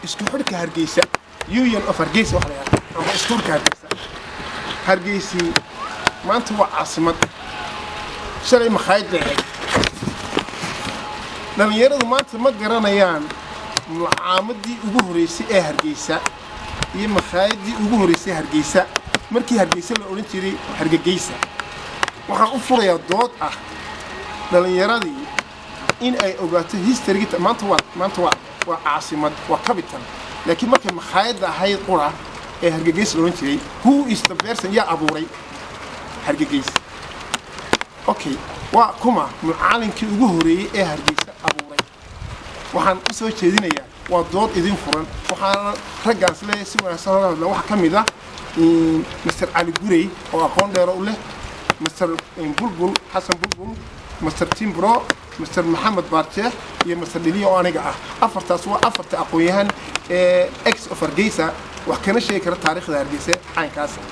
اسكو حركة هرجيسة يوين أوف هرجيسة وحلا أما اسكو هرجيسة هرجيسي ما أنت عاصمة شرعي مخايد لعب لما يرد ما أنت ما قرنيان عامدي وجهريسي هرجيسة هي مخايدي وجهريسي هرجيسة مركي هرجيسة لو أنت تري هرجيسة waxaan u furayaa dood ah dhalinyaradii in ay ogaato history maanta waa caasimad waa capital laakiin markay makhaayada ahayd qura ee Hargeysa loo jiray who is the person ya abuuray Hargeysa okay waa kuma macallinkii ugu horeeyay ee Hargeysa abuuray waxaan u soo jeedinayaa waa dood idin furan waxaan raggaas leeyahay si wanaagsan wax ka mid ah Mr. Ali Gurey oo aqoon dheer u leh مستر بلبل حسن بلبل مستر تيمبرو مستر محمد بارتيه يا مستر ليليو أنا جاه أفرت أسوا أفرت أقويهن إكس أفرجيسا وكنا شيء كرت تاريخ هرجيسة عن كاس